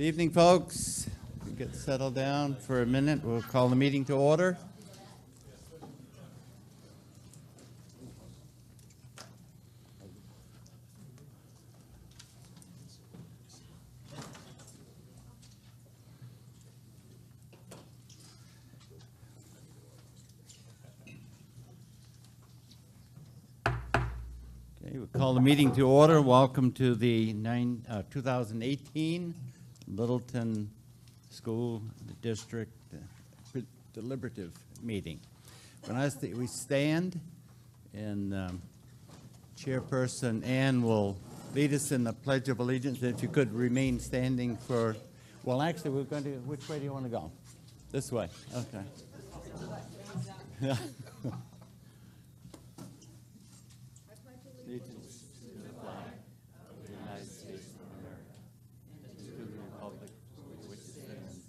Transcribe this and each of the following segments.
Evening, folks. Get settled down for a minute. We'll call the meeting to order. Okay, we'll call the meeting to order. Welcome to the 2018 Littleton School District Deliberative Meeting. When we stand, and Chairperson Ann will lead us in the Pledge of Allegiance. If you could remain standing for, well, actually, we're going to, which way do you want to go? This way, okay. Allegiance to the flag of the United States of America and to the republic for which it stands,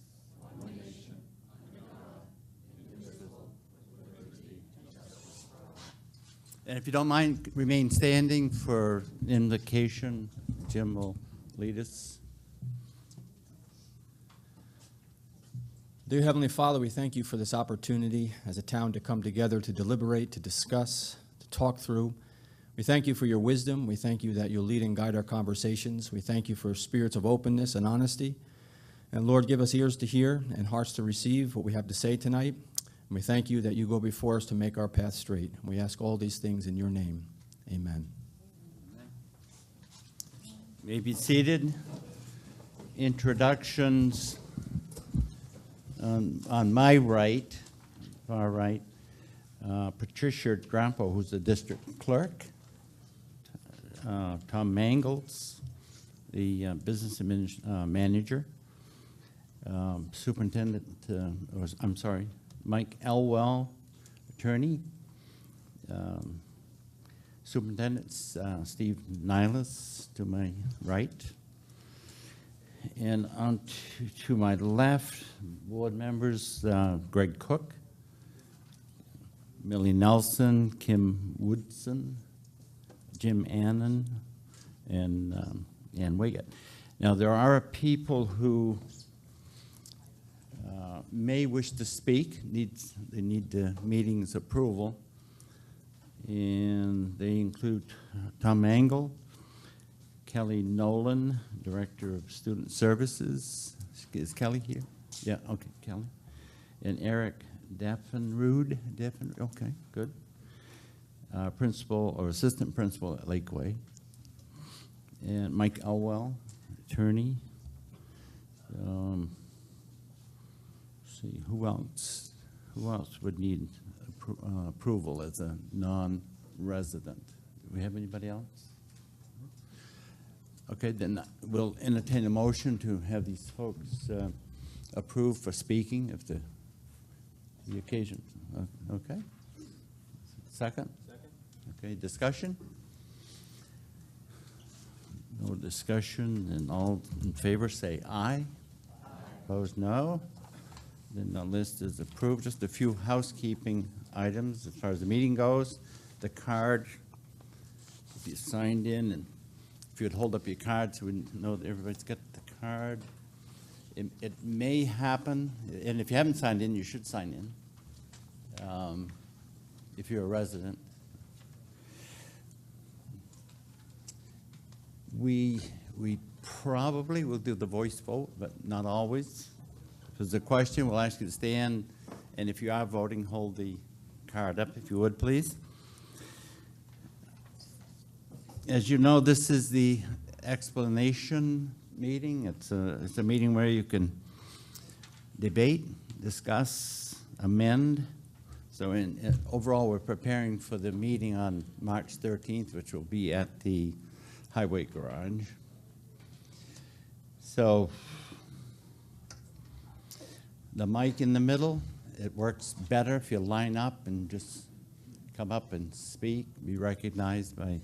one nation, under God, indivisible, with liberty and justice for all. And if you don't mind, remain standing for invocation. Jim will lead us. Dear Heavenly Father, we thank you for this opportunity as a town to come together to deliberate, to discuss, to talk through. We thank you for your wisdom. We thank you that you'll lead and guide our conversations. We thank you for spirits of openness and honesty. And Lord, give us ears to hear and hearts to receive what we have to say tonight. And we thank you that you go before us to make our path straight. We ask all these things in your name. Amen. You may be seated. Introductions on my right, far right, Patricia Drampo, who's the district clerk. Tom Mangles, the business manager. Superintendent, Mike Elwell, attorney. Superintendent Steve Niles to my right. And on to my left, board members, Greg Cook, Millie Nelson, Kim Woodson, Jim Annan, and Ann Wiggett. Now, there are people who may wish to speak. They need the meeting's approval. And they include Tom Angle, Kelly Nolan, Director of Student Services. Is Kelly here? Yeah, okay, Kelly. And Eric Daffenrud, okay, good. Principal or assistant principal at Lakeway. And Mike Elwell, attorney. See, who else would need approval as a non-resident? Do we have anybody else? Okay, then we'll entertain a motion to have these folks approved for speaking if the occasion. Okay. Second? Second. Okay, discussion? No discussion, and all in favor say aye. Aye. Opposed, no. Then the list is approved. Just a few housekeeping items as far as the meeting goes. The card, if you signed in, and if you'd hold up your card so we know that everybody's got the card. It may happen, and if you haven't signed in, you should sign in. If you're a resident. We probably will do the voice vote, but not always. If there's a question, we'll ask you to stand, and if you are voting, hold the card up, if you would, please. As you know, this is the explanation meeting. It's a meeting where you can debate, discuss, amend. So overall, we're preparing for the meeting on March 13th, which will be at the Highway Garage. So the mic in the middle, it works better if you line up and just come up and speak, be recognized by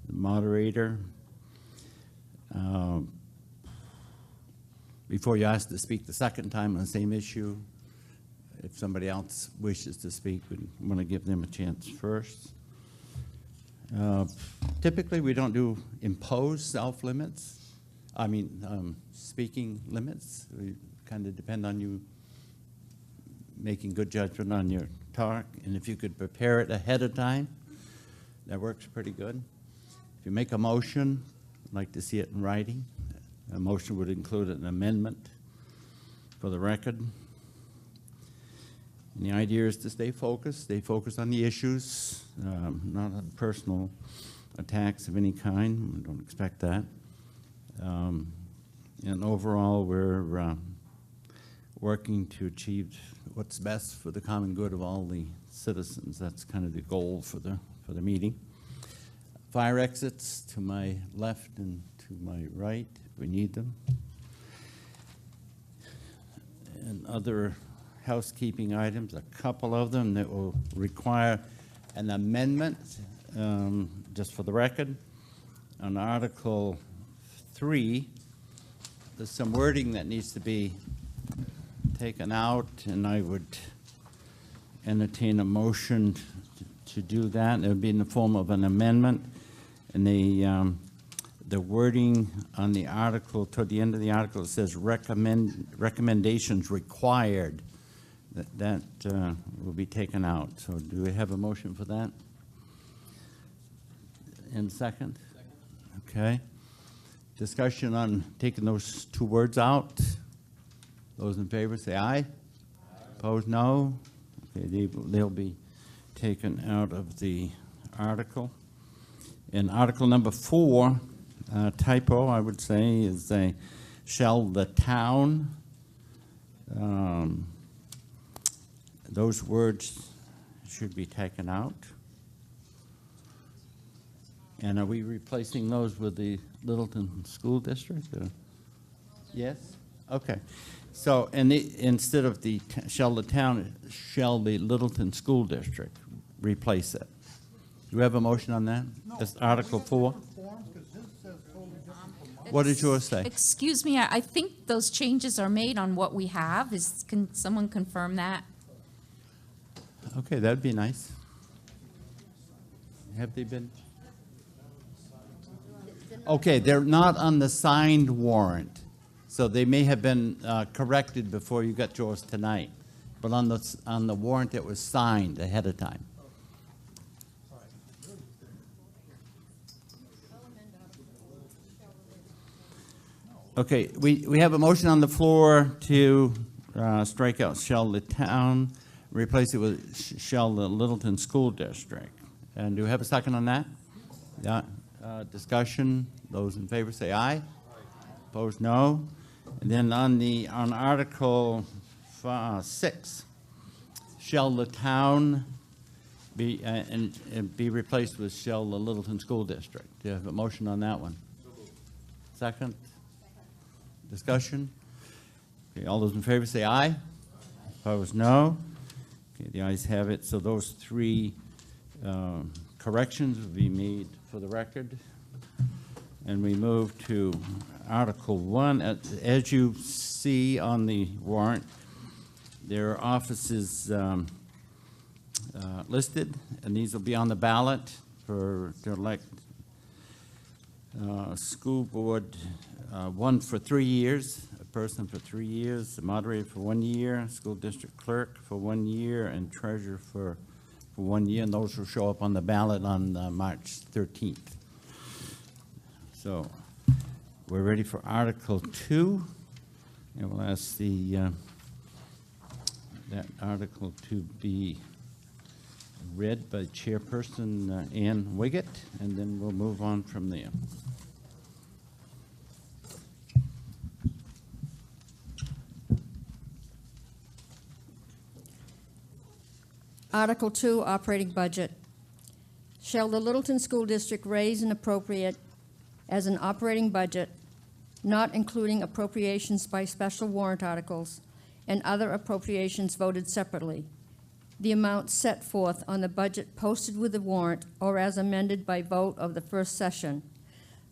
the moderator. Before you ask to speak the second time on the same issue, if somebody else wishes to speak, we want to give them a chance first. Typically, we don't do imposed self-limits speaking limits. We kind of depend on you making good judgment on your talk, and if you could prepare it ahead of time, that works pretty good. If you make a motion, I'd like to see it in writing. A motion would include an amendment for the record. And the idea is to stay focused on the issues, not on personal attacks of any kind. We don't expect that. And overall, we're working to achieve what's best for the common good of all the citizens. That's kind of the goal for the meeting. Fire exits to my left and to my right, if we need them. And other housekeeping items, a couple of them that will require an amendment, just for the record. On Article 3, there's some wording that needs to be taken out, and I would entertain a motion to do that. It would be in the form of an amendment, and the wording on the article, toward the end of the article, it says recommendations required. That will be taken out. So do we have a motion for that? And second? Okay. Discussion on taking those two words out. Those in favor say aye. Opposed, no. Okay, they'll be taken out of the article. In article number 4, typo, I would say, is a shall the town. Those words should be taken out. And are we replacing those with the Littleton School District? Yes? Okay. So, and instead of the shall the town, shall the Littleton School District replace it? Do we have a motion on that? No. That's Article 4. What did yours say? Excuse me, I think those changes are made on what we have. Can someone confirm that? Okay, that'd be nice. Have they been? Okay, they're not on the signed warrant, so they may have been corrected before you got yours tonight, but on the warrant that was signed ahead of time. Okay, we have a motion on the floor to strike out shall the town, replace it with shall the Littleton School District. And do we have a second on that? Yeah. Discussion. Those in favor say aye. Opposed, no. And then on Article 6, shall the town be and be replaced with shall the Littleton School District. Do you have a motion on that one? Second. Discussion. Okay, all those in favor say aye. Opposed, no. Okay, the ayes have it. So those 3 corrections will be made for the record. And we move to Article 1. As you see on the warrant, there are offices listed, and these will be on the ballot to elect school board, one for 3 years, a person for 3 years, a moderator for 1 year, school district clerk for 1 year, and treasurer for 1 year, and those will show up on the ballot on March 13th. So we're ready for Article 2, and we'll ask that article to be read by Chairperson Ann Wiggett, and then we'll move on from there. Article 2, Operating Budget. Shall the Littleton School District raise and appropriate as an operating budget, not including appropriations by special warrant articles and other appropriations voted separately, the amount set forth on the budget posted with the warrant or as amended by vote of the first session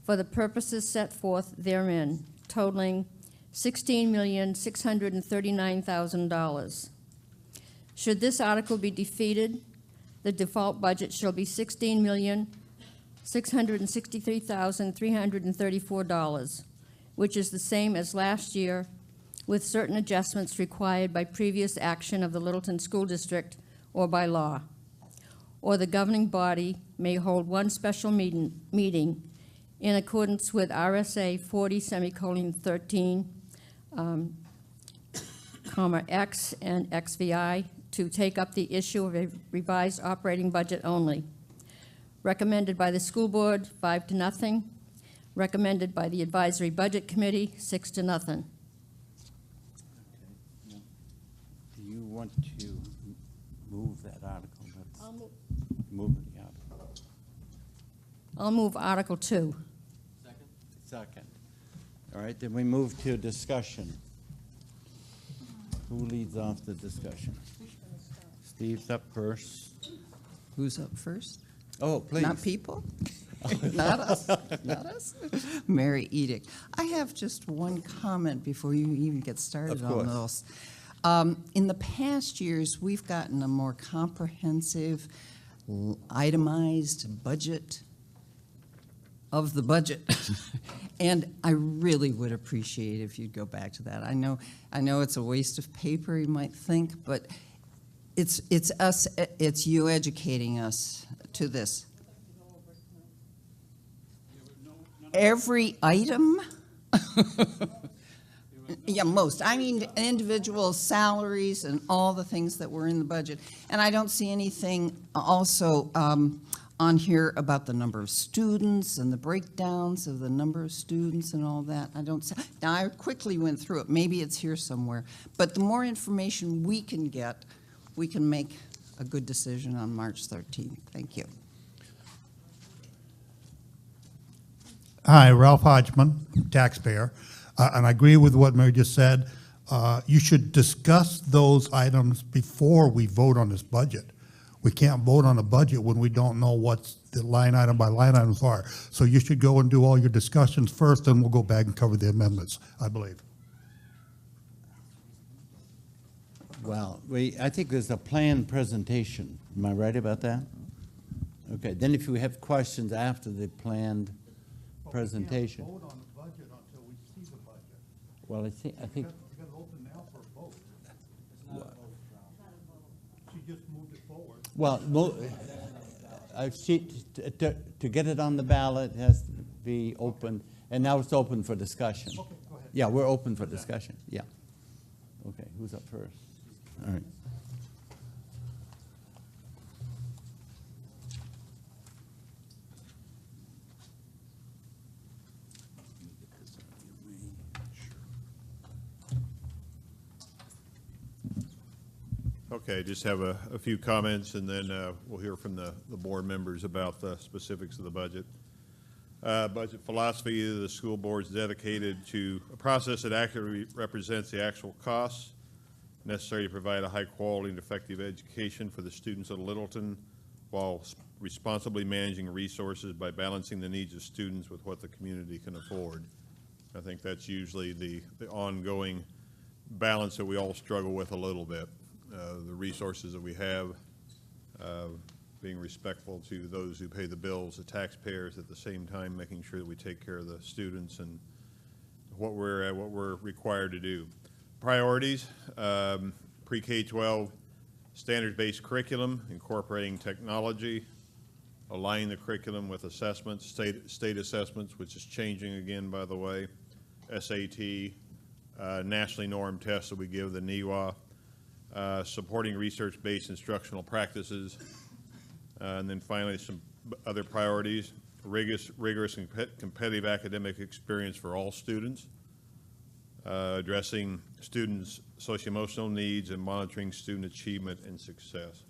for the purposes set forth therein, totaling $16,639,000. Should this article be defeated, the default budget shall be $16,663,334. which is the same as last year, with certain adjustments required by previous action of the Littleton School District or by law. Or the governing body may hold one special meeting in accordance with RSA 40:13, X and XVI to take up the issue of a revised operating budget only. Recommended by the school board, 5-0. Recommended by the advisory budget committee, 6-0. Do you want to move that article? I'll move. Move the article. I'll move Article 2. Second. All right, then we move to discussion. Who leads off the discussion? Steve's up first. Who's up first? Oh, please. Not people? Not us? Not us? Mary Edict. I have just one comment before you even get started Of on course. those. In the past years, we've gotten a more comprehensive, itemized budget of the budget. And I really would appreciate if you'd go back to that. I know it's a waste of paper, you might think, but it's you educating us to this. Every item? Yeah, most. I mean, individual salaries and all the things that were in the budget. And I don't see anything also on here about the number of students and the breakdowns of the number of students and all that. I don't see. Now, I quickly went through it. Maybe it's here somewhere. But the more information we can get, we can make a good decision on March 13th. Thank you. Hi, Ralph Hodgman, taxpayer, and I agree with what Mary just said. You should discuss those items before we vote on this budget. We can't vote on a budget when we don't know what's the line item by line items are. So you should go and do all your discussions first, then we'll go back and cover the amendments, I believe. Well, I think there's a planned presentation. Am I right about that? Okay, then if you have questions after the planned presentation. We can't vote on the budget until we see the budget. Well, I think, You got to open now for a vote. She just moved it forward. well, to get it on the ballot, it has to be open, and now it's open for discussion. Okay, go ahead. Yeah, we're open for discussion, yeah. Okay, who's up first? All right. Okay, just have a few comments, and then we'll hear from the board members about the specifics of the budget. Budget philosophy of the school board is dedicated to a process that accurately represents the actual costs necessary to provide a high-quality and effective education for the students of Littleton while responsibly managing resources by balancing the needs of students with what the community can afford. I think that's usually the ongoing balance that we all struggle with a little bit. The resources that we have, being respectful to those who pay the bills, the taxpayers, at the same time making sure that we take care of the students and what we're required to do. Priorities, pre-K-12 standards-based curriculum, incorporating technology, aligning the curriculum with assessments, state assessments, which is changing again, by the way, SAT, nationally normed tests that we give, the NEWA, supporting research-based instructional practices, and then finally some other priorities, rigorous and competitive academic experience for all students, addressing students' socio-emotional needs and monitoring student achievement and success.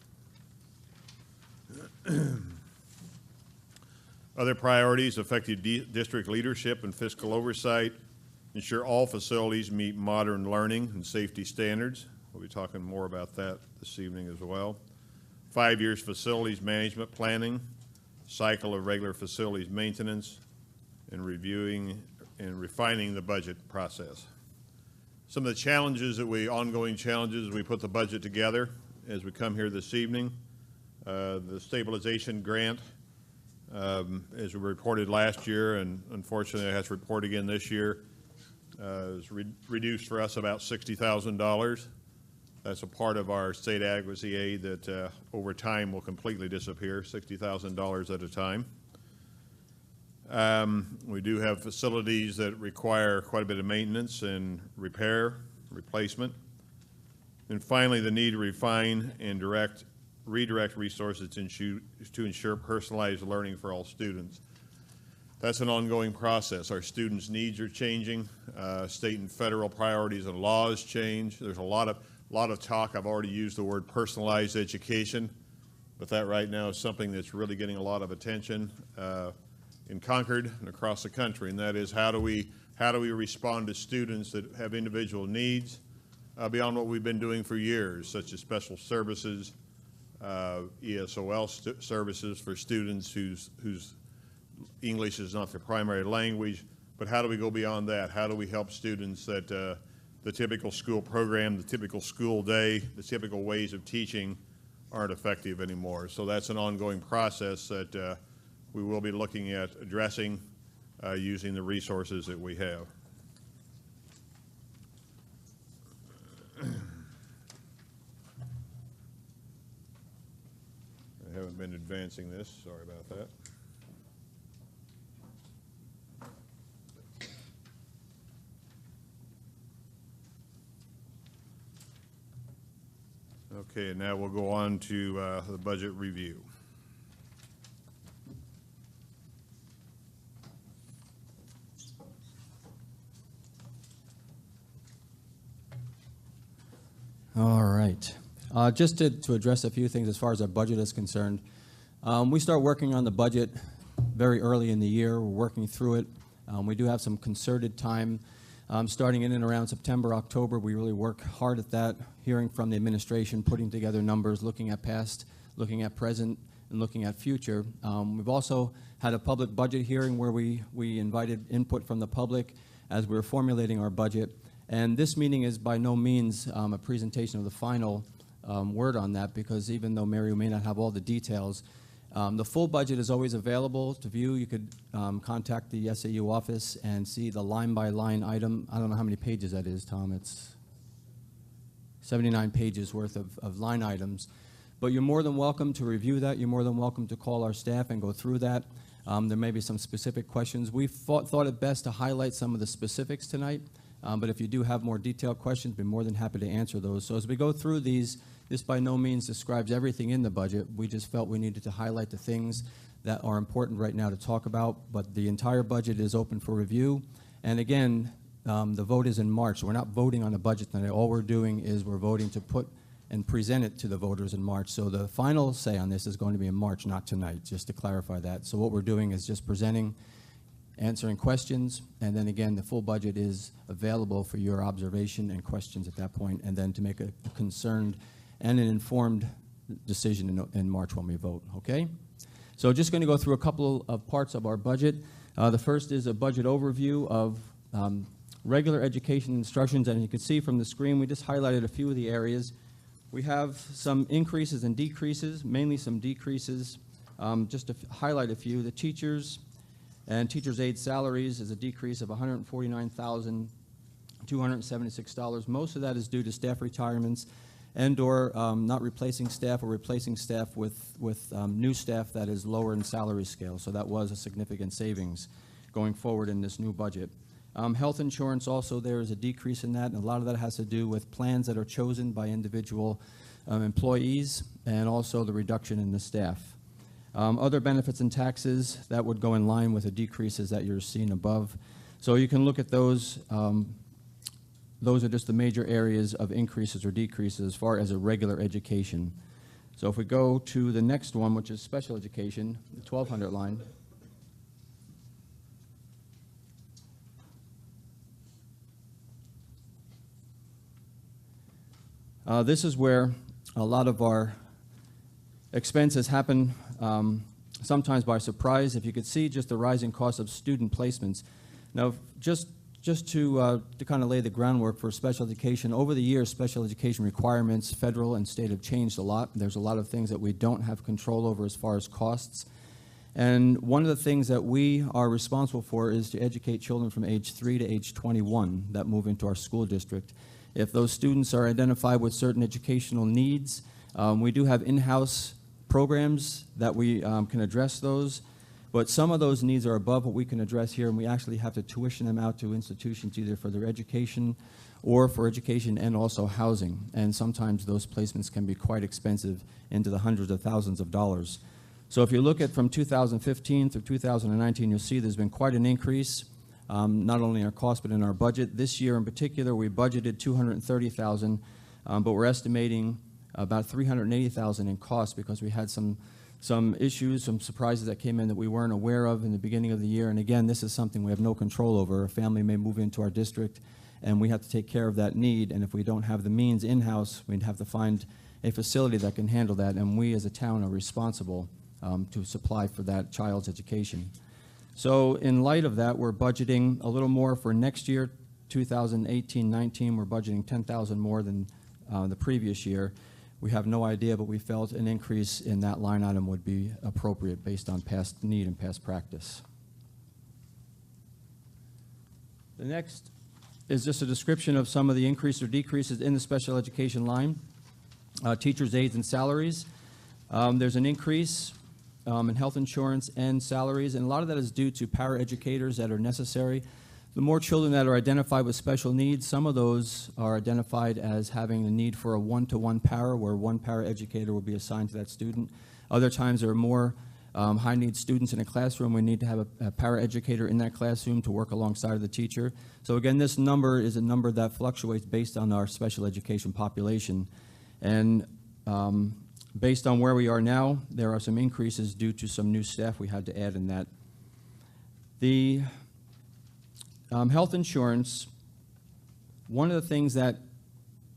Other priorities, effective district leadership and fiscal oversight, ensure all facilities meet modern learning and safety standards. We'll be talking more about that this evening as well. 5 years facilities management planning, cycle of regular facilities maintenance, and reviewing and refining the budget process. Some of the challenges ongoing challenges, we put the budget together as we come here this evening. The stabilization grant, as we reported last year, and unfortunately I have to report again this year, is reduced for us about $60,000. That's a part of our state adequacy aid that over time will completely disappear, $60,000 at a time. We do have facilities that require quite a bit of maintenance and repair, replacement. And finally, the need to refine and redirect resources to ensure personalized learning for all students. That's an ongoing process. Our students' needs are changing. State and federal priorities and laws change. There's a lot of talk. I've already used the word personalized education, but that right now is something that's really getting a lot of attention in Concord and across the country, and that is how do we respond to students that have individual needs beyond what we've been doing for years, such as special services, ESOL services for students whose English is not their primary language, but how do we go beyond that? How do we help students that the typical school program, the typical school day, the typical ways of teaching aren't effective anymore? So that's an ongoing process that we will be looking at addressing using the resources that we have. I haven't been advancing this, sorry about that. Okay, and now we'll go on to the budget review. All right. Just to address a few things as far as our budget is concerned, we start working on the budget very early in the year. We're working through it. We do have some concerted time starting in and around September, October. We really work hard at that, hearing from the administration, putting together numbers, looking at past, looking at present, and looking at future. We've also had a public budget hearing where we invited input from the public as we were formulating our budget. And this meeting is by no means a presentation of the final word on that, because even though Mary may not have all the details, the full budget is always available to view. You could contact the SAU office and see the line-by-line item. I don't know how many pages that is, Tom. It's 79 pages worth of line items. But you're more than welcome to review that. You're more than welcome to call our staff and go through that. There may be some specific questions. We thought it best to highlight some of the specifics tonight. But if you do have more detailed questions, we'd be more than happy to answer those. So as we go through these, this by no means describes everything in the budget. We just felt we needed to highlight the things that are important right now to talk about. But the entire budget is open for review. And again, the vote is in March. So we're not voting on the budget tonight. All we're doing is we're voting to put and present it to the voters in March. So the final say on this is going to be in March, not tonight, just to clarify that. So what we're doing is just presenting, answering questions, and then again, the full budget is available for your observation and questions at that point, and then to make a concerned and an informed decision in March when we vote, okay? So just going to go through a couple of parts of our budget. The first is a budget overview of regular education instructions, and you can see from the screen, we just highlighted a few of the areas. We have some increases and decreases, mainly some decreases. Just to highlight a few, the teachers and teachers' aid salaries is a decrease of $149,276. Most of that is due to staff retirements and or not replacing staff or replacing staff with new staff that is lower in salary scale. So that was a significant savings going forward in this new budget. Health insurance also, there is a decrease in that, and a lot of that has to do with plans that are chosen by individual employees and also the reduction in the staff. Other benefits and taxes, that would go in line with the decreases that you're seeing above. So you can look at those. Those are just the major areas of increases or decreases as far as a regular education. So if we go to the next one, which is special education, the 1200 line. This is where a lot of our expenses happen sometimes by surprise. If you could see just the rising cost of student placements. Now, just to kind of lay the groundwork for special education, over the years, special education requirements, federal and state, have changed a lot. There's a lot of things that we don't have control over as far as costs. And one of the things that we are responsible for is to educate children from age 3 to age 21 that move into our school district. If those students are identified with certain educational needs, we do have in-house programs that we can address those, but some of those needs are above what we can address here, and we actually have to tuition them out to institutions either for their education or for education and also housing. And sometimes those placements can be quite expensive, into the hundreds of thousands of dollars. So if you look at from 2015 through 2019, you'll see there's been quite an increase, not only in our cost but in our budget. This year in particular, we budgeted $230,000, but we're estimating about $380,000 in cost because we had some issues, some surprises that came in that we weren't aware of in the beginning of the year. And again, this is something we have no control over. A family may move into our district, and we have to take care of that need. And if we don't have the means in-house, we'd have to find a facility that can handle that. And we as a town are responsible to supply for that child's education. So in light of that, we're budgeting a little more for next year, 2018-19. We're budgeting $10,000 more than the previous year. We have no idea, but we felt an increase in that line item would be appropriate based on past need and past practice. The next is just a description of some of the increases or decreases in the special education line. Teachers' aides and salaries. There's an increase in health insurance and salaries, and a lot of that is due to paraeducators that are necessary. The more children that are identified with special needs, some of those are identified as having the need for a one-to-one para, where one paraeducator will be assigned to that student. Other times there are more high-need students in a classroom. We need to have a paraeducator in that classroom to work alongside of the teacher. So again, this number is a number that fluctuates based on our special education population. And based on where we are now, there are some increases due to some new staff we had to add in that. The health insurance, one of the things that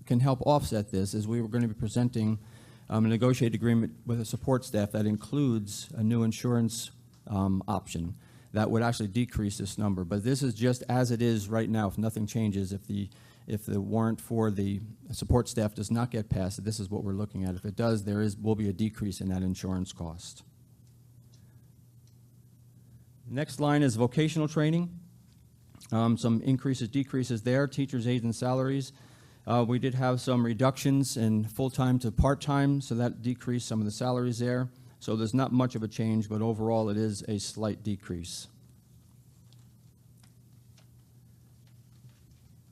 can help offset this is we were going to be presenting a negotiated agreement with a support staff that includes a new insurance option that would actually decrease this number. But this is just as it is right now. If nothing changes, if the warrant for the support staff does not get passed, this is what we're looking at. If it does, will be a decrease in that insurance cost. Next line is vocational training. Some increases, decreases there. Teachers' aides and salaries. We did have some reductions in full-time to part-time, so that decreased some of the salaries there. So there's not much of a change, but overall it is a slight decrease.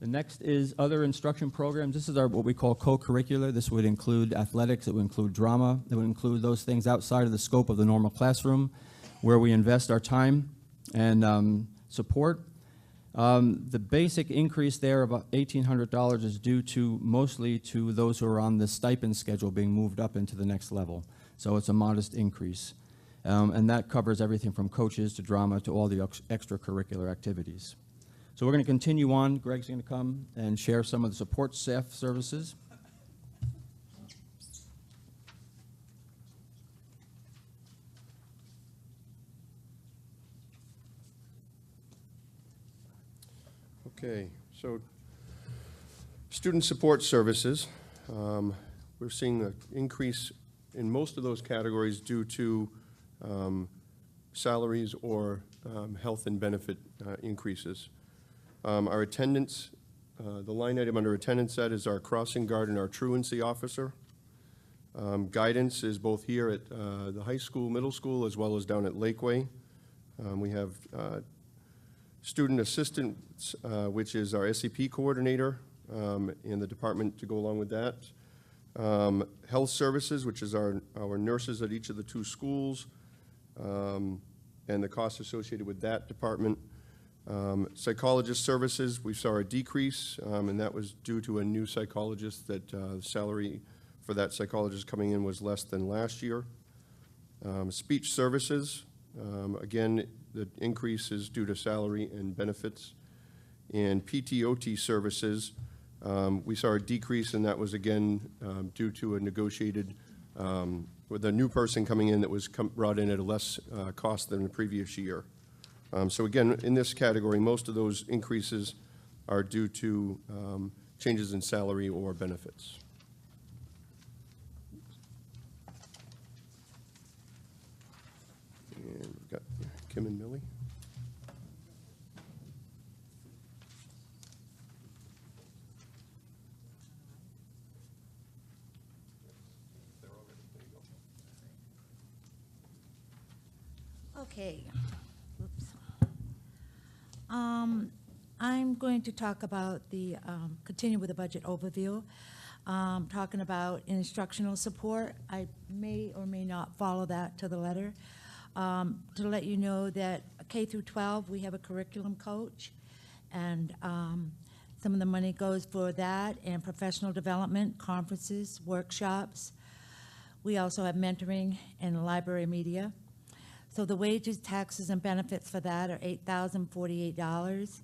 The next is other instruction programs. This is our what we call co-curricular. This would include athletics, it would include drama, it would include those things outside of the scope of the normal classroom where we invest our time and support. The basic increase there of $1,800 is due to mostly to those who are on the stipend schedule being moved up into the next level. So it's a modest increase. And that covers everything from coaches to drama to all the extracurricular activities. So we're going to continue on. Greg's going to come and share some of the support staff services. Okay, so student support services, we're seeing an increase in most of those categories due to salaries or health and benefit increases. Our attendance, the line item under attendance set is our crossing guard and our truancy officer. Guidance is both here at the high school, middle school, as well as down at Lakeway. We have student assistants, which is our SCP coordinator in the department to go along with that. Health services, which is our nurses at each of the two schools, and the costs associated with that department. Psychologist services, we saw a decrease, and that was due to a new psychologist that salary for that psychologist coming in was less than last year. Speech services, again, the increase is due to salary and benefits. And PTOT services, we saw a decrease, and that was again due to a negotiated, with a new person coming in that was brought in at a less cost than the previous year. So again, in this category, most of those increases are due to changes in salary or benefits. And Kim and Millie. Okay. Oops. I'm going to talk about continue with the budget overview, talking about instructional support. I may or may not follow that to the letter. To let you know that K through 12, we have a curriculum coach, and some of the money goes for that and professional development, conferences, workshops. We also have mentoring and library media. So the wages, taxes, and benefits for that are $8,048,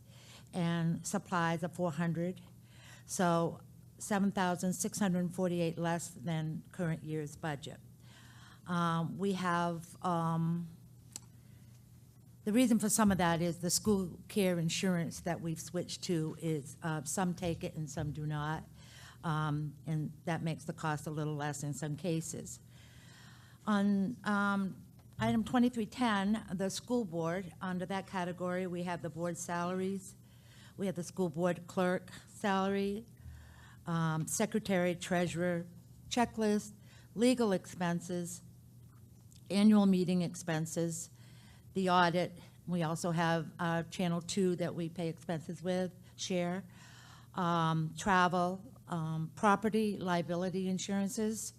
and supplies are $400. So $7,648 less than current year's budget. We have, the reason for some of that is the school care insurance that we've switched to is, some take it and some do not. And that makes the cost a little less in some cases. On item 2310, the school board, under that category, we have the board salaries. We have the school board clerk salary, secretary, treasurer, checklist, legal expenses, annual meeting expenses, the audit. We also have Channel 2 that we pay expenses with, share, travel, property, liability insurances,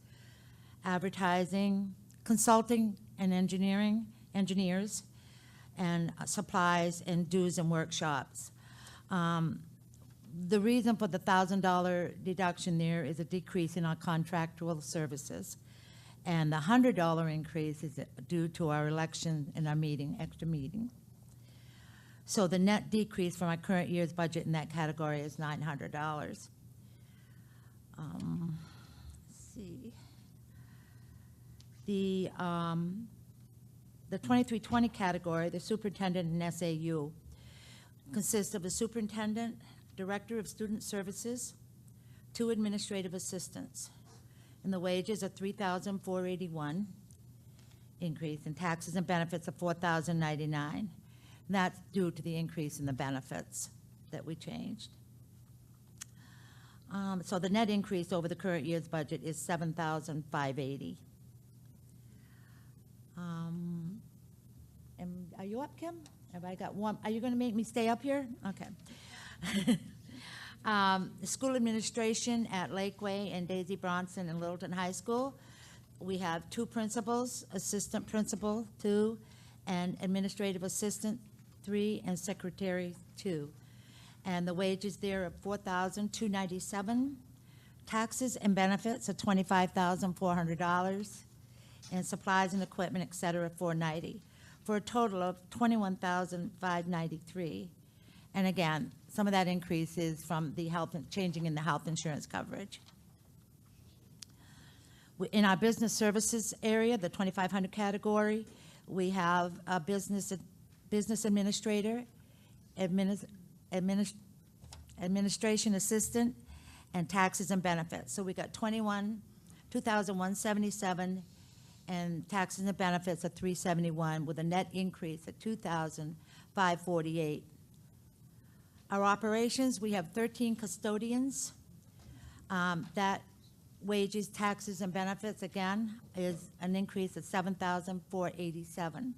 advertising, consulting and engineers, and supplies and dues and workshops. The reason for the $1,000 deduction there is a decrease in our contractual services. And the $100 increase is due to our election and our meeting, extra meeting. So the net decrease from our current year's budget in that category is $900. Let's see. The 2320 category, the superintendent and SAU, consists of a superintendent, director of student services, 2 administrative assistants. And the wages are $3,481 increase, and taxes and benefits are $4,099. That's due to the increase in the benefits that we changed. So the net increase over the current year's budget is $7,580. Are you up, Kim? Have I got one? Are you going to make me stay up here? Okay. The school administration at Lakeway and Daisy Bronson and Littleton High School. We have 2 principals, assistant principal 2, and administrative assistant 3, and secretary 2. And the wages there are $4,297. Taxes and benefits are $25,400, and supplies and equipment, et cetera, $490, for a total of $21,593. And again, some of that increase is from the changing in the health insurance coverage. In our business services area, the 2500 category, we have a business administrator, administration assistant, and taxes and benefits. So we got $2,177, and taxes and benefits of $371, with a net increase of $2,548. Our operations, we have 13 custodians. That wages, taxes, and benefits, again, is an increase of $7,487.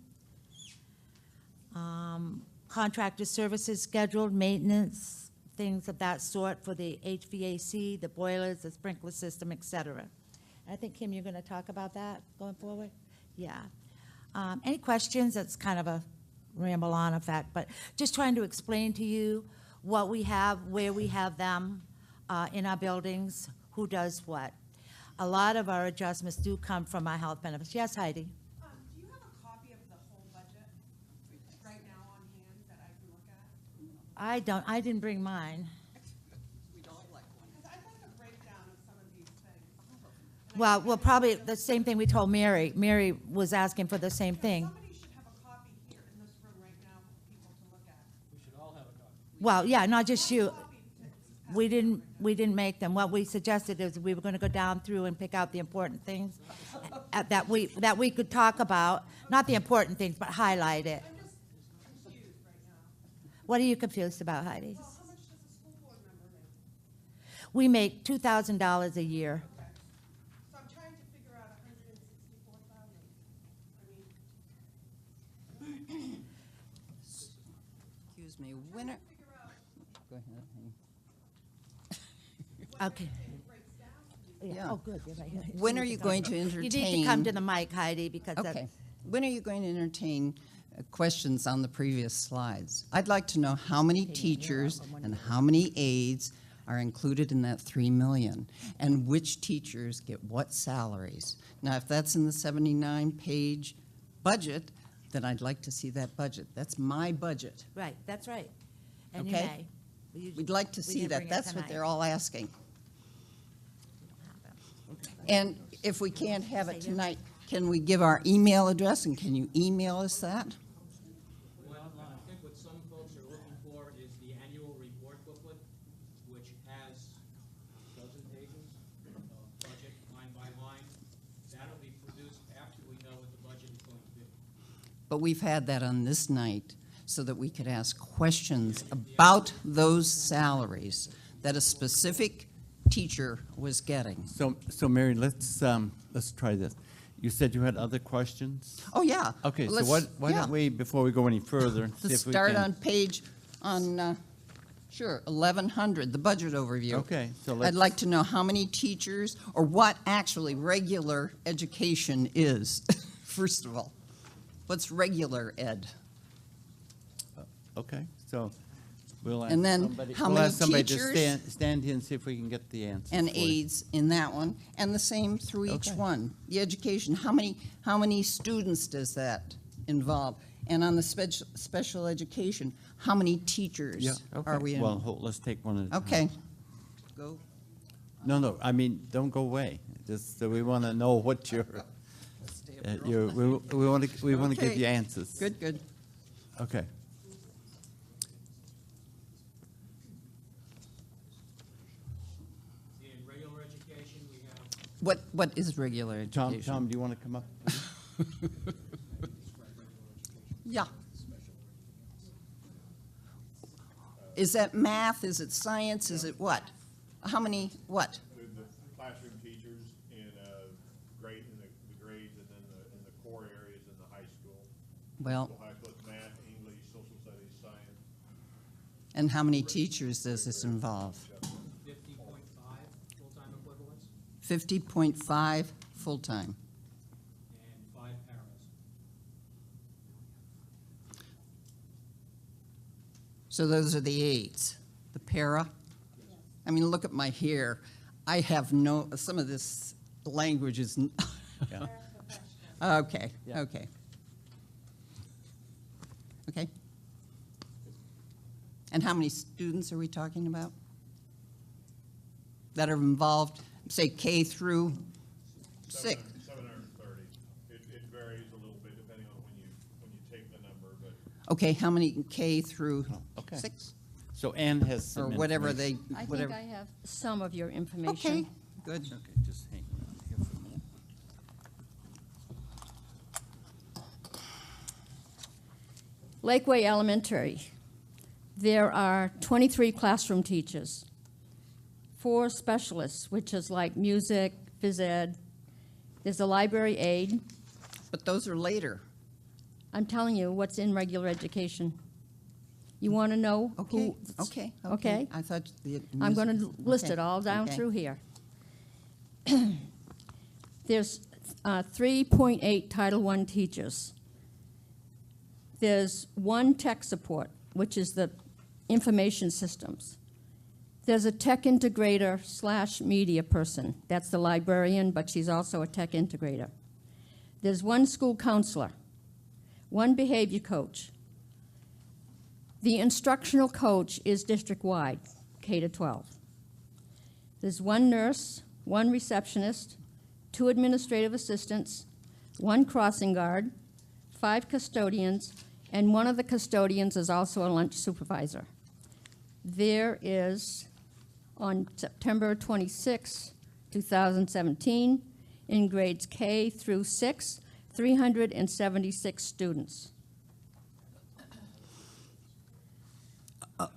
Contractor services, scheduled maintenance, things of that sort for the HVAC, the boilers, the sprinkler system, et cetera. I think, Kim, you're going to talk about that going forward? Yeah. Any questions? That's kind of a ramble on effect, but just trying to explain to you what we have, where we have them in our buildings, who does what. A lot of our adjustments do come from our health benefits. Yes, Heidi? Do you have a copy of the whole budget right now on hand that I can look at? I didn't bring mine. Because I'd like a breakdown of some of these things. Well, probably the same thing we told Mary. Mary was asking for the same thing. Somebody should have a copy here in this room right now for people to look at. Well, yeah, not just you. We didn't make them. What we suggested is we were going to go down through and pick out the important things that we could talk about. Not the important things, but highlight it. I'm just What are you confused about, Heidi? Well, how much does a school board member make? We make $2,000 a year. So I'm trying to figure out 164,000. I mean, Excuse me, when are, go ahead. Okay. Yeah. Oh, good. You're right. When are you going to You need to come entertain? to the mic, Heidi, because Okay. that's, When are you going to entertain questions on the previous slides? I'd like to know how many teachers and how many aides are included in that 3 million, and which teachers get what salaries. Now, if that's in the 79-page budget, then I'd like to see that budget. That's my budget. right, that's right. And you Okay. may. We'd like to We see didn't that. bring it That's what tonight. they're all asking. And if we can't have it tonight, can we give our email address, and can you email us that? Well, I think what some folks are looking for is the annual report booklet, which has a dozen pages of budget line by line. That'll be produced after we know what the budget is going to be. But we've had that on this night so that we could ask questions about those salaries that a specific teacher was getting. So Mary, let's try this. You said you had other questions? Oh, yeah. Okay, so Let's- why yeah. don't we, before we go any further, see Let's if we start can- on page, sure, 1100, the budget overview. Okay, so I'd let's- like to know how many teachers, or what actually regular education is, first of all. What's regular ed? Okay, so we'll ask And then somebody, how we'll many ask somebody to teachers? stand here and see if we can get the answer. And aides in that one, and the same through each Okay. one. The education, how many students does that involve? And on the special education, how many teachers Yeah, are we okay. in? Well, let's take one at a time. Okay. Go. No, I mean, don't go away. Just, we want to know what we want to give Okay. you answers. Good. Okay. In regular education, we have What is regular education? Tom, do you want to come up? Yeah. Is that math? Is it science? Is it what? How many, what? The classroom teachers in grade, in the grades, and then in the core areas in the high school. Well, High school, it's math, English, social studies, science. and how many teachers does this involve? 50.5 full-time equivalents 50.5 full-time. and 5 paras. So those are the aides. The para? I mean, look at my hair. I have some of this language is, Yeah. okay. Yeah. Okay. And how many students are we talking about that are involved, say, K through 6? 730. It varies a little bit depending on when you take the number, but Okay, how many K through Okay. 6? So Ann has some Or whatever information. they, I think whatever. I have some of your information. Okay, good. Okay, just hang around here for a minute. Lakeway Elementary, there are 23 classroom teachers, 4 specialists, which is like music, phys ed. There's a library aide. But those are later. I'm telling you what's in regular education. You want to know Okay, who? okay. Okay. I thought the. I'm going to list Okay, it all down okay. through here. There's 3.8 Title I teachers. There's 1 tech support, which is the information systems. There's a tech integrator / media person. That's the librarian, but she's also a tech integrator. There's 1 school counselor, 1 behavior coach. The instructional coach is district-wide, K to 12. There's 1 nurse, 1 receptionist, 2 administrative assistants, 1 crossing guard, 5 custodians, and one of the custodians is also a lunch supervisor. There is, on September 26, 2017, in grades K through 6, 376 students.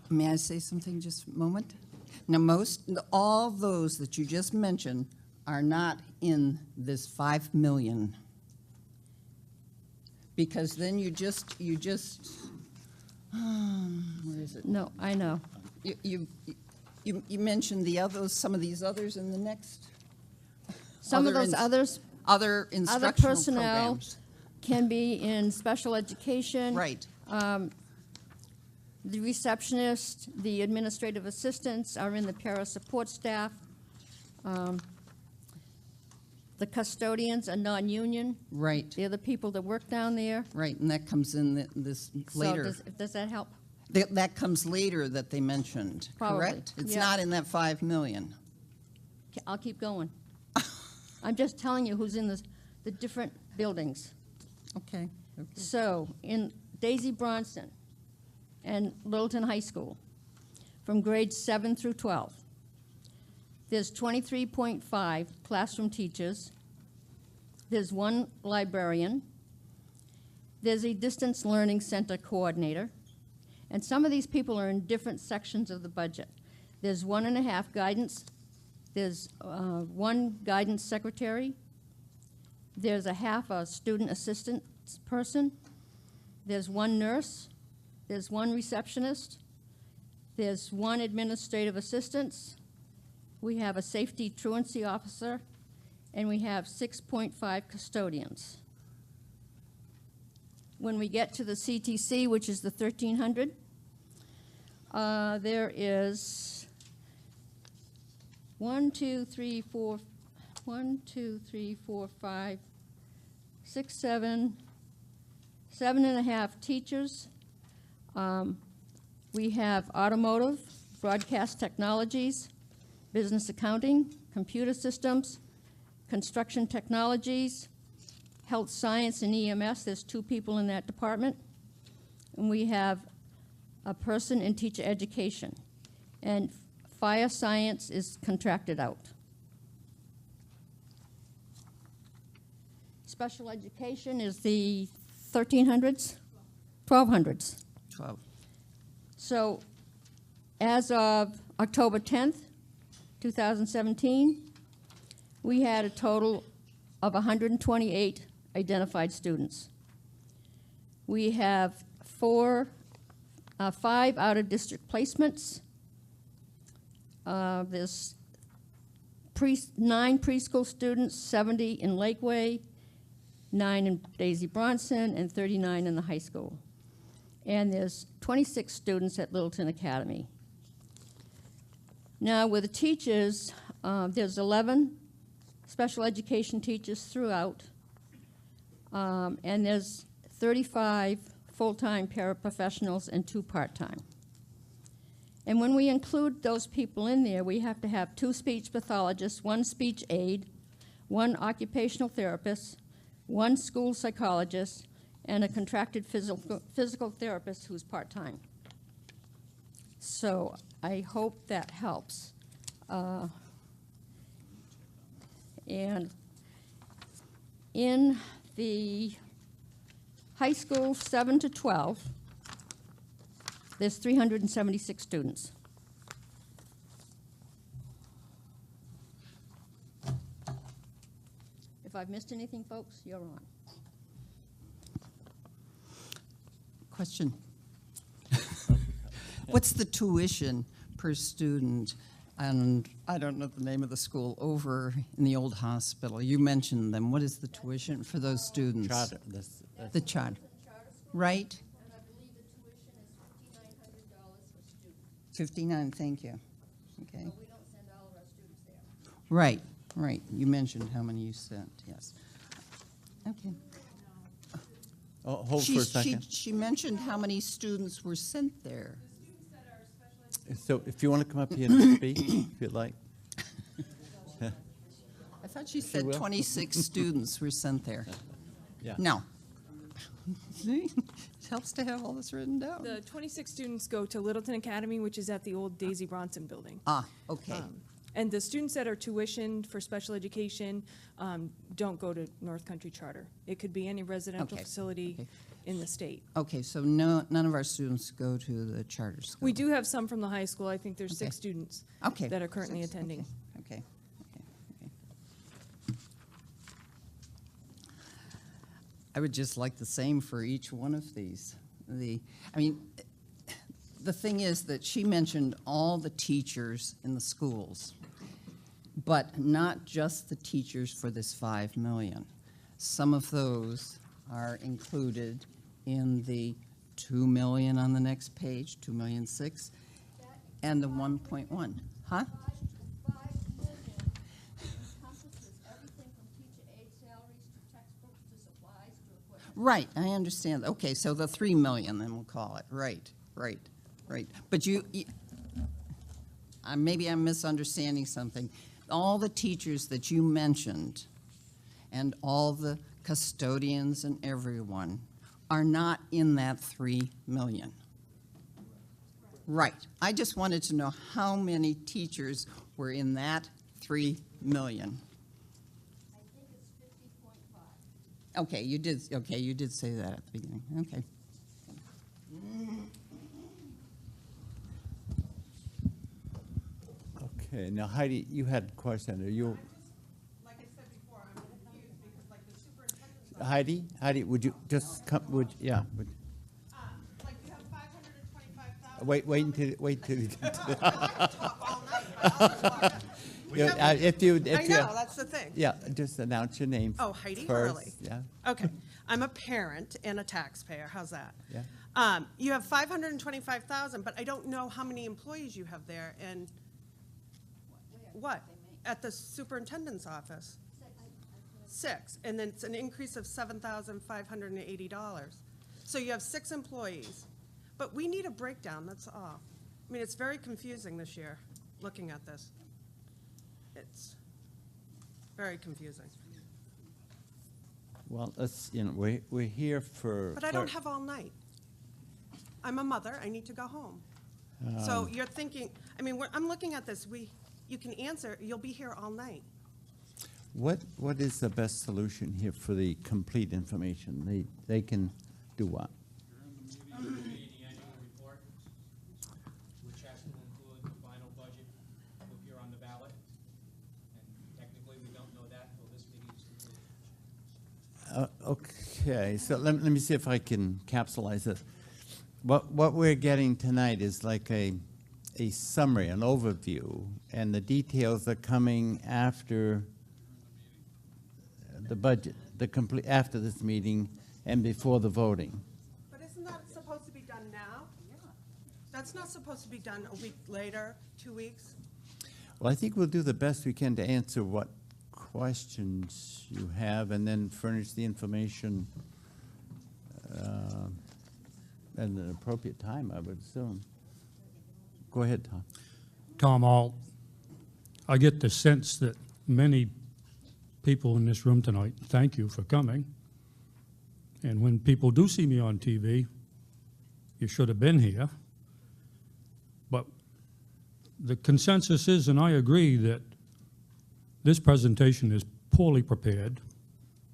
May I say something just a moment? Now, all those that you just mentioned are not in this 5 million. Because then you just, where is it? No, I know. You mentioned some of these others in the next. Some of Other those ins- others, Other other instructional personnel programs. can be in special education. Right. The receptionist, the administrative assistants are in the para support staff. The custodians are non-union. Right, They're the people that work down there. right, and that comes in this So later. does that help? That comes later that they mentioned, Probably, correct? It's yeah. not in that 5 million. I'll keep going. I'm just telling you who's in the different buildings. Okay. So, in Daisy Bronson and Littleton High School, from grades 7 through 12, there's 23.5 classroom teachers, there's 1 librarian, there's a distance learning center coordinator, and some of these people are in different sections of the budget. There's 1.5 guidance, there's 1 guidance secretary, there's a half a student assistant person, there's 1 nurse, there's 1 receptionist, there's 1 administrative assistant, we have a safety truancy officer, and we have 6.5 custodians. When we get to the CTC, which is the 1,300, there is 1, 2, 3, 4, 5, 6, 7, 7.5 teachers. We have automotive, broadcast technologies, business accounting, computer systems, construction technologies, health science and EMS. There's 2 people in that department. And we have a person in teacher education. And fire science is contracted out. Special education is the 1,300s? 1,200s. 12. So as of October 10th, 2017, we had a total of 128 identified students. We have 5 out-of-district placements. There's 9 preschool students, 70 in Lakeway, 9 in Daisy Bronson, and 39 in the high school. And there's 26 students at Littleton Academy. Now, with the teachers, there's 11 special education teachers throughout, and there's 35 full-time paraprofessionals and 2 part-time. And when we include those people in there, we have to have 2 speech pathologists, 1 speech aide, 1 occupational therapist, 1 school psychologist, and a contracted physical therapist who's part-time. So I hope that helps. And in the high school 7 to 12, there's 376 students. If I've missed anything, folks, you're on. Question. What's the tuition per student? And I don't know the name of the school over in the old hospital. You mentioned them. What is the tuition for those students? Charter, The charter, right? And I believe the tuition is $5,900 for students. 59, thank you. Okay. But we don't send all of our students there. Right, right. You mentioned how many you sent, yes. Okay. Oh, hold for a second. She mentioned how many students were sent there. So if you want to come up here and speak, if you'd like. I thought she said will. 26 students were sent there. Yeah. No. See, it helps to have all this written down. The 26 students go to Littleton Academy, which is at the old Daisy Bronson building. Ah, okay. And the students that are tuitioned for special education don't go to North Country Charter. It could be any residential Okay. facility Okay. in the state. Okay, so no, none of our students go to the charter school? We do have some from the high school. I think there's Okay. 6 students Okay. that are currently 6, attending. Okay. I would just like the same for each one of these. The thing is that she mentioned all the teachers in the schools, but not just the teachers for this 5 million. Some of those are included in the 2 million on the next page, 2,000,006, and the 1.1. Huh? 5 million encompasses everything from teacher aid salaries to textbooks to supplies to equipment. Right, I understand. Okay, so the 3 million, then we'll call it. Right. But maybe I'm misunderstanding something. All the teachers that you mentioned and all the custodians and everyone are not in that 3 million. Right. I just wanted to know how many teachers were in that 3 million. I think it's 50.5. Okay, you did say that at the beginning. Okay. Okay, now Heidi, you had a question. Are you, Like I said before, I'm confused because like the superintendent's Heidi, would you just come, like you have 525,000. Wait till you get to. Yeah, if you, I know, that's the thing. yeah, just announce your name. Oh, Heidi first. Hurley. Yeah, Okay, I'm a parent and a taxpayer, how's that? yeah. You have 525,000, but I don't know how many employees you have there, and what? At the superintendent's office? 6, and then it's an increase of $7,580. So you have 6 employees, but we need a breakdown, that's all. I mean, it's very confusing this year, looking at this. It's very confusing. Well, let's, we're here for. But I don't have all night. I'm a mother, I need to go home. So you're thinking, I mean, I'm looking at this, you can answer, you'll be here all night. What is the best solution here for the complete information? They can do what? During the meeting, the annual report, which has to include the final budget, will appear on the ballot. And technically, we don't know that until this meeting is completed. Okay, so let me see if I can capsulize this. What we're getting tonight is like a summary, an overview, and the details are coming after the budget, after this meeting and before the voting. But isn't that supposed to be done now? That's not supposed to be done a week later, 2 weeks? Well, I think we'll do the best we can to answer what questions you have and then furnish the information at an appropriate time, I would assume. Go ahead, Tom. Tom, I get the sense that many people in this room tonight thank you for coming. And when people do see me on TV, you should have been here. But the consensus is, and I agree, that this presentation is poorly prepared,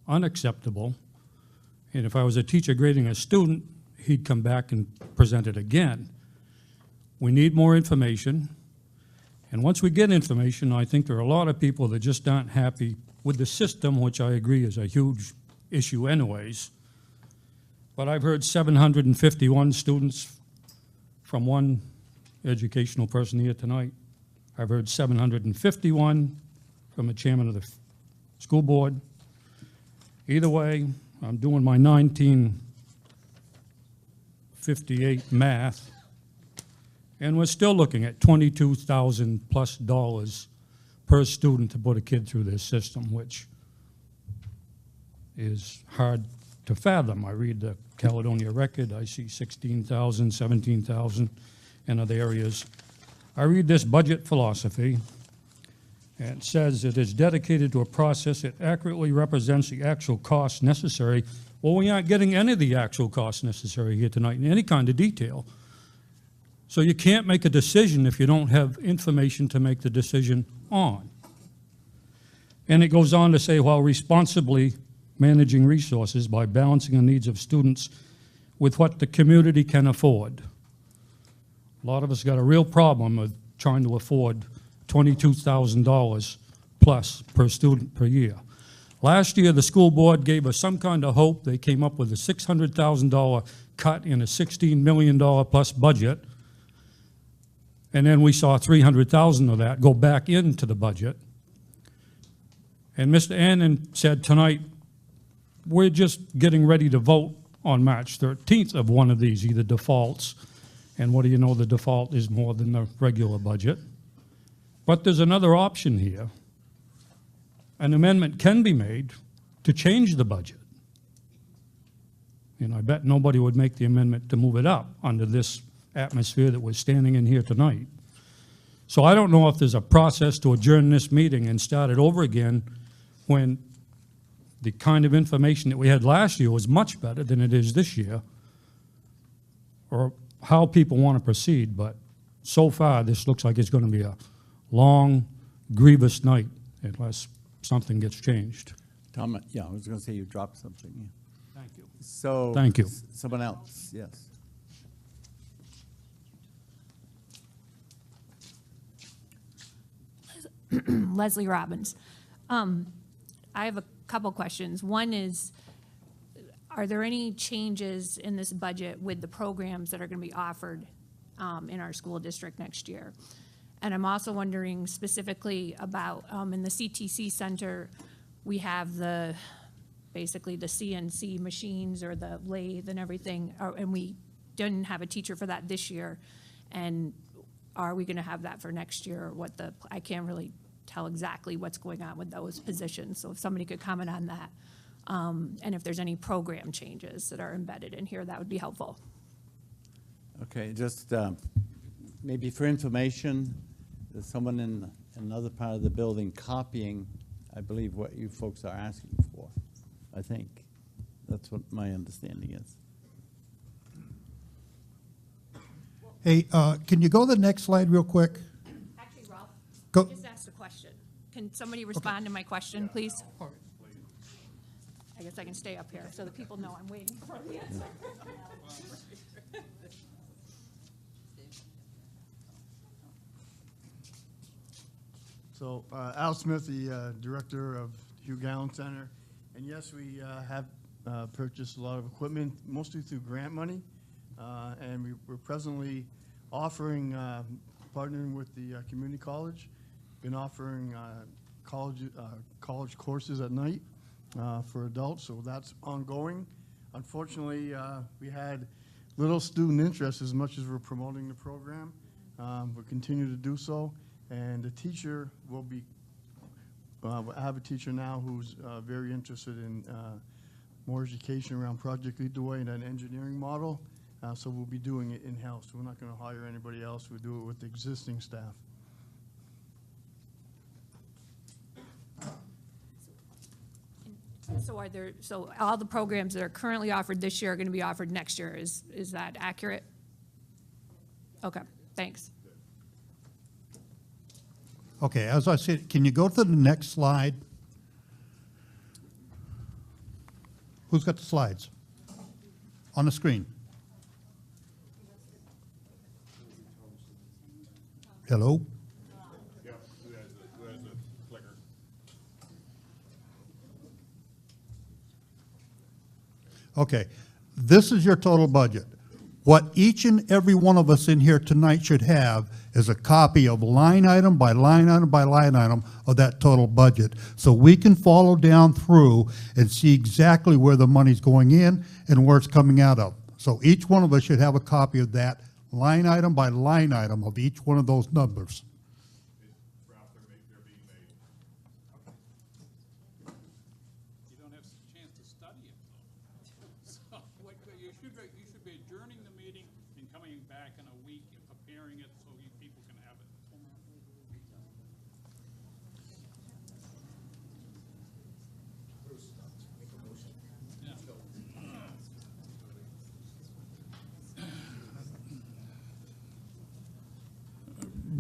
unacceptable, and if I was a teacher grading a student, he'd come back and present it again. We need more information, and once we get information, I think there are a lot of people that just aren't happy with the system, which I agree is a huge issue anyways. But I've heard 751 students from one educational person here tonight. I've heard 751 from the chairman of the school board. Either way, I'm doing my 1958 math, and we're still looking at $22,000+ per student to put a kid through this system, which is hard to fathom. I read the Caledonia Record, I see 16,000, 17,000 in other areas. I read this budget philosophy, and it says it is dedicated to a process that accurately represents the actual costs necessary. Well, we aren't getting any of the actual costs necessary here tonight in any kind of detail. So you can't make a decision if you don't have information to make the decision on. And it goes on to say, while responsibly managing resources by balancing the needs of students with what the community can afford. A lot of us got a real problem with trying to afford $22,000 plus per student per year. Last year, the school board gave us some kind of hope. They came up with a $600,000 cut in a $16 million plus budget. And then we saw $300,000 of that go back into the budget. And Mr. Annan said tonight, we're just getting ready to vote on March 13th of one of these, either defaults, and what do you know, the default is more than the regular budget. But there's another option here. An amendment can be made to change the budget. And I bet nobody would make the amendment to move it up under this atmosphere that we're standing in here tonight. So I don't know if there's a process to adjourn this meeting and start it over again when the kind of information that we had last year was much better than it is this year, or how people want to proceed. But so far, this looks like it's going to be a long, grievous night unless something gets changed. Tom, yeah, I was going to say you dropped something. Yeah. Thank you. So. Thank you. Someone else, yes. Leslie Robbins. I have a couple questions. One is, are there any changes in this budget with the programs that are going to be offered in our school district next year? And I'm also wondering specifically about, in the CTC Center, we have basically the CNC machines or the lathe and everything, and we didn't have a teacher for that this year. And are we going to have that for next year? Or I can't really tell exactly what's going on with those positions. So if somebody could comment on that. And if there's any program changes that are embedded in here, that would be helpful. Okay, just maybe for information, there's someone in another part of the building copying, I believe, what you folks are asking for, I think. That's what my understanding is. Hey, can you go to the next slide real quick? Actually, Ralph, Go. I just asked a question. Can somebody respond to my question, please? I guess I can stay up here so that people know I'm waiting for the answer. So Al Smith, the director of Hugh Gallen Center, and yes, we have purchased a lot of equipment, mostly through grant money, and we're presently offering, partnering with the community college, been offering college courses at night for adults, so that's ongoing. Unfortunately, we had little student interest as much as we're promoting the program. We'll continue to do so. And the teacher will be, I have a teacher now who's very interested in more education around Project Lead the Way and that engineering model. So we'll be doing it in-house. We're not going to hire anybody else. We'll do it with the existing staff. So all the programs that are currently offered this year are going to be offered next year. Is that accurate? Okay, thanks. Okay, as I said, can you go to the next slide? Who's got the slides? On the screen. Hello? Yeah, who has the clicker? Okay, this is your total budget. What each and every one of us in here tonight should have is a copy of line item by line item by line item of that total budget, so we can follow down through and see exactly where the money's going in and where it's coming out of. So each one of us should have a copy of that line item by line item of each one of those numbers. Ralph, they're being made. You don't have a chance to study it, though. So you should be adjourning the meeting and coming back in a week and preparing it so you people can have it.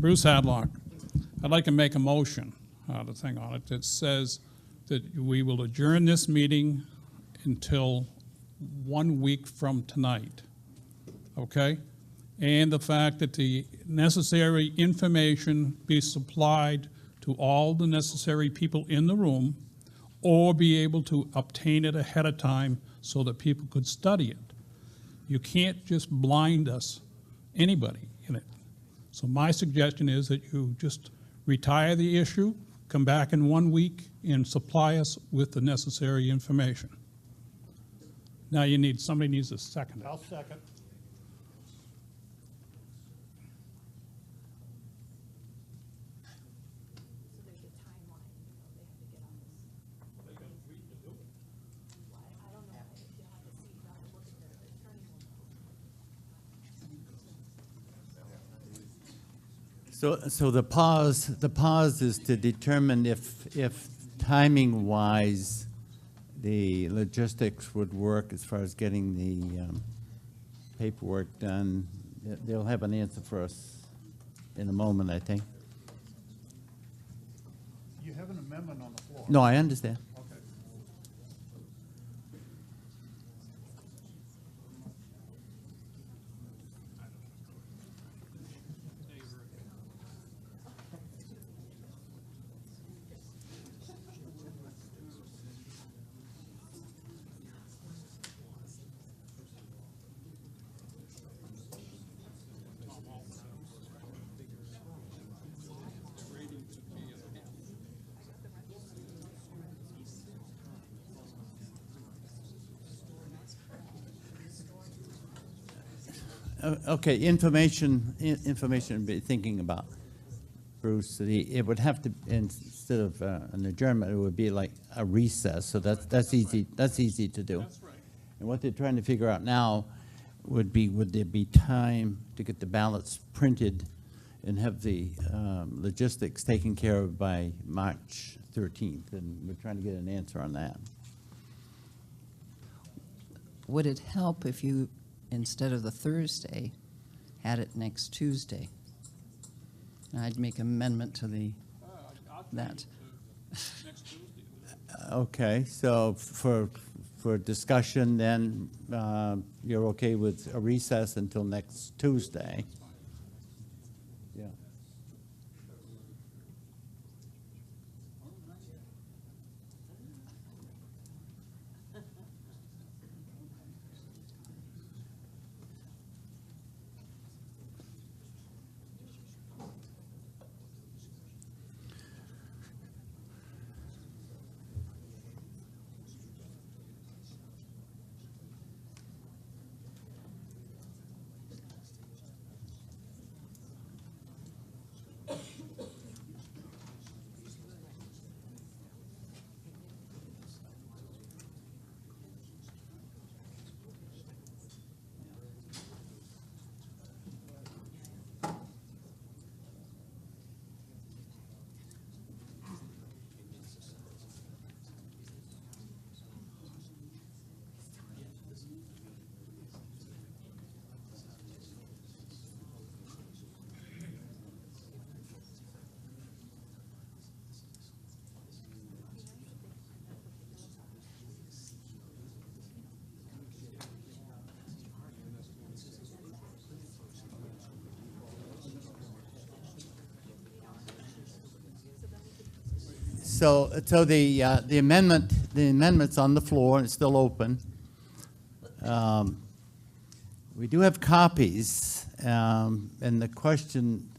Bruce Hadlock. I'd like to make a motion, the thing on it, that says that we will adjourn this meeting until 1 week from tonight, okay? And the fact that the necessary information be supplied to all the necessary people in the room, or be able to obtain it ahead of time so that people could study it. You can't just blind us, anybody in it. So my suggestion is that you just retire the issue, come back in 1 week, and supply us with the necessary information. Now somebody needs a second. I'll second. So the pause is to determine if timing-wise, the logistics would work as far as getting the paperwork done. They'll have an answer for us in a moment, I think. You have an amendment on the floor. No, I understand. Okay. Okay, information to be thinking about, Bruce. It would have to, instead of an adjournment, it would be like a recess, so that's easy to do. That's right. And what they're trying to figure out now would there be time to get the ballots printed and have the logistics taken care of by March 13th, and we're trying to get an answer on that. Would it help if you, instead of the Thursday, had it next Tuesday? And I'd make amendment to that. Next Tuesday. Okay, so for discussion, then you're okay with a recess until next Tuesday? Yeah. So the amendment's on the floor, and it's still open. We do have copies, and the question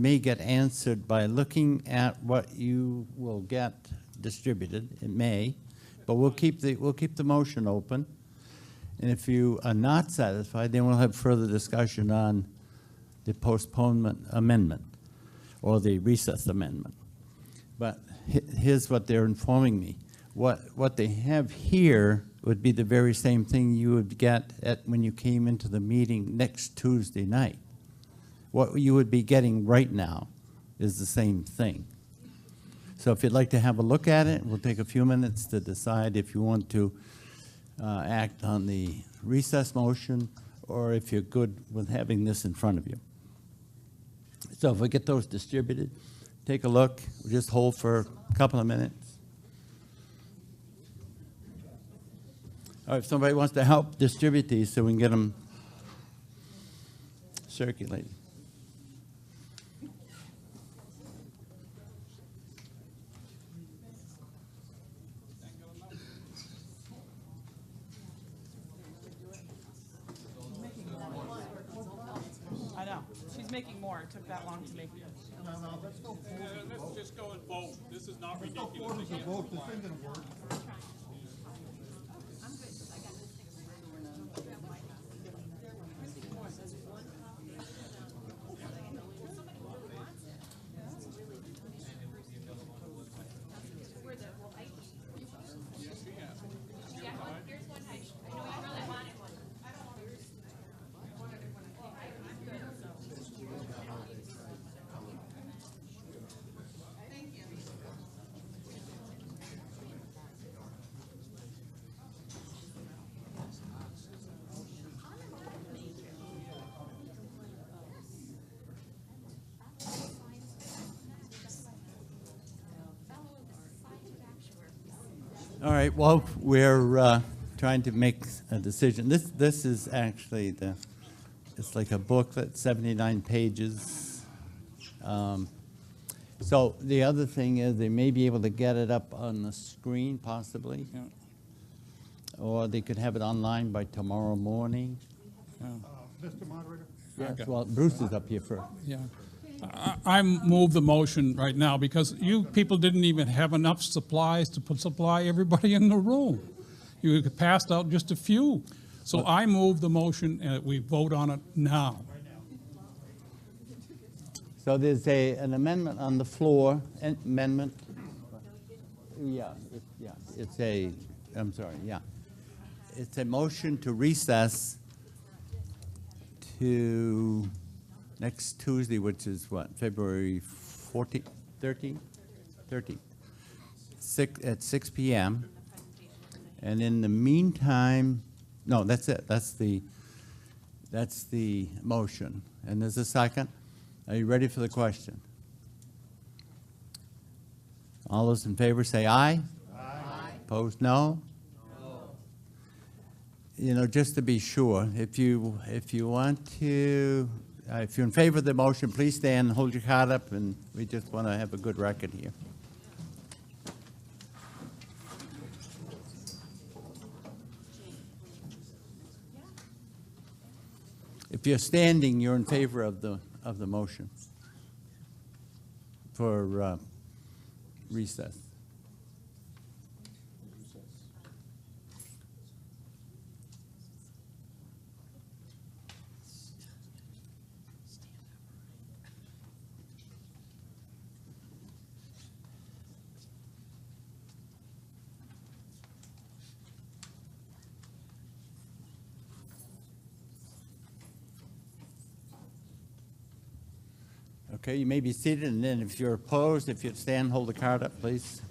may get answered by looking at what you will get distributed. It may, but we'll keep the motion open. And if you are not satisfied, then we'll have further discussion on the postponement amendment or the recess amendment. But here's what they're informing me. What they have here would be the very same thing you would get when you came into the meeting next Tuesday night. What you would be getting right now is the same thing. So if you'd like to have a look at it, we'll take a few minutes to decide if you want to act on the recess motion or if you're good with having this in front of you. So if we get those distributed, take a look, we'll just hold for a couple of minutes. All right, if somebody wants to help distribute these so we can get them circulating. I know. She's making more. It took that long to make. Let's just go and vote. This is not ridiculous. All right, well, we're trying to make a decision. This is actually it's like a booklet, 79 pages. So the other thing is they may be able to get it up on the screen possibly. Yeah. Or they could have it online by tomorrow morning. Mr. Moderator? Yes, Okay. well, Bruce is up here first. Yeah. I move the motion right now because you people didn't even have enough supplies to supply everybody in the room. You passed out just a few. So I move the motion and we vote on it now. So there's an amendment on the floor, amendment. Yeah, I'm sorry, yeah. It's a motion to recess to next Tuesday, which is what, February 14th, 13th? 13th, at 6 p.m. And in the meantime, no, that's it. That's the motion. And there's a second. Are you ready for the question? All those in favor say aye. Aye. Opposed, no? No. You know, just to be sure, if you want to, if you're in favor of the motion, please stand and hold your card up, and we just want to have a good record here. If you're standing, you're in favor of the motion for recess. Okay, you may be seated, and then if you're opposed, if you'd stand, hold the card up, please.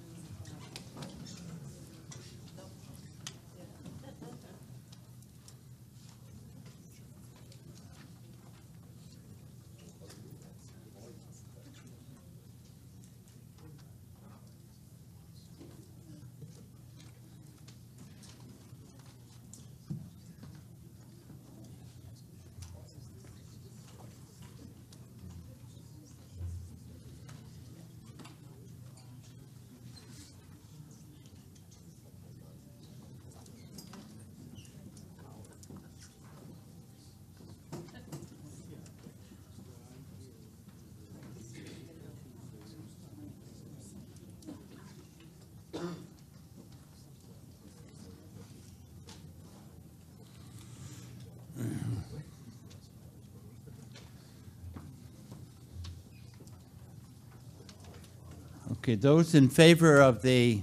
Okay, those in favor of the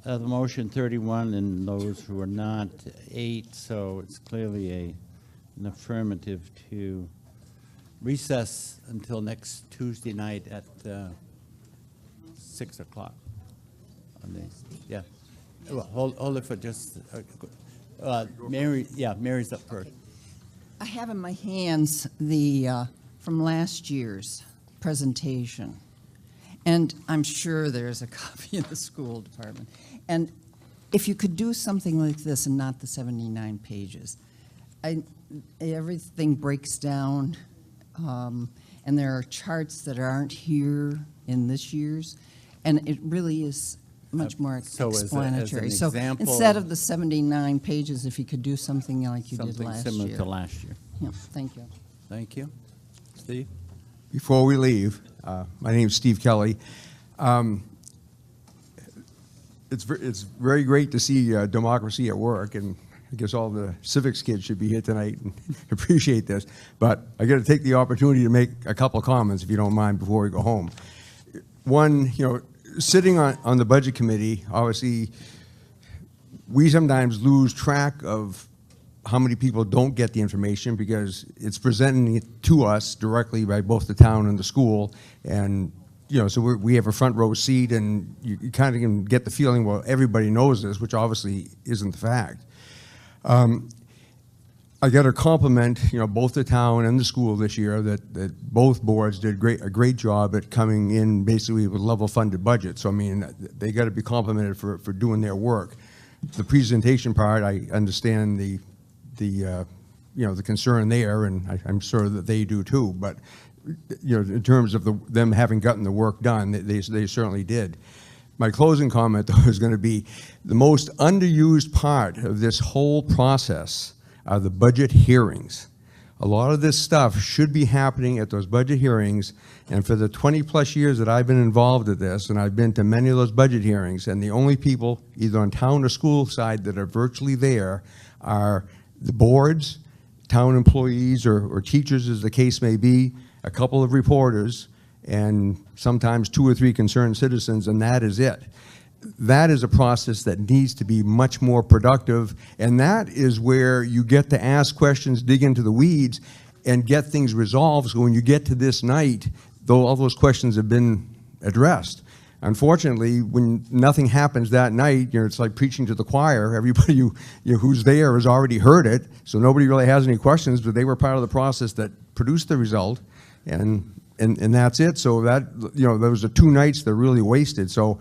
motion 31 and those who are not 8, so it's clearly an affirmative to recess until next Tuesday night at 6 o'clock. Yeah. Well, hold it for just, Mary, yeah, Mary's up first. I have in my hands the from last year's presentation. And I'm sure there's a copy in the school department. And if you could do something like this and not the 79 pages, everything breaks down, and there are charts that aren't here in this year's, and it really is much more So as an explanatory. So example- instead of the 79 pages, if you could do something like you did Something last similar year. to last year. Yeah, thank you. Thank you. Steve? Before we leave, my name's Steve Kelly. It's very great to see democracy at work, and I guess all the civics kids should be here tonight and appreciate this. But I got to take the opportunity to make a couple of comments, if you don't mind, before we go home. One, sitting on the budget committee, obviously, we sometimes lose track of how many people don't get the information because it's presenting it to us directly by both the town and the school. And, so we have a front row seat, and you kind of can get the feeling, well, everybody knows this, which obviously isn't the fact. I got to compliment, both the town and the school this year that both boards did a great job at coming in basically with level funded budgets. So, I mean, they got to be complimented for doing their work. The presentation part, I understand the concern there, and I'm sure that they do too. But in terms of them having gotten the work done, they certainly did. My closing comment, though, is going to be the most underused part of this whole process are the budget hearings. A lot of this stuff should be happening at those budget hearings, and for the 20-plus years that I've been involved in this, and I've been to many of those budget hearings, and the only people, either on town or school side, that are virtually there are the boards, town employees, or teachers, as the case may be, a couple of reporters, and sometimes 2 or 3 concerned citizens, and that is it. That is a process that needs to be much more productive, and that is where you get to ask questions, dig into the weeds, and get things resolved. So when you get to this night, though all those questions have been addressed. Unfortunately, when nothing happens that night, it's like preaching to the choir. Everybody who's there has already heard it, so nobody really has any questions, but they were part of the process that produced the result, and that's it. So that, those are 2 nights that are really wasted. So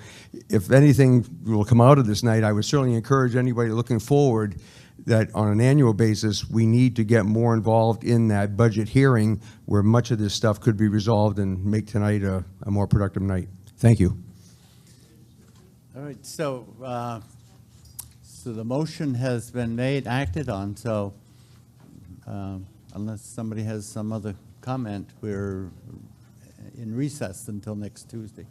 if anything will come out of this night, I would certainly encourage anybody looking forward that on an annual basis, we need to get more involved in that budget hearing where much of this stuff could be resolved and make tonight a more productive night. Thank you. All right, so the motion has been made, acted on, so unless somebody has some other comment, we're in recess until next Tuesday.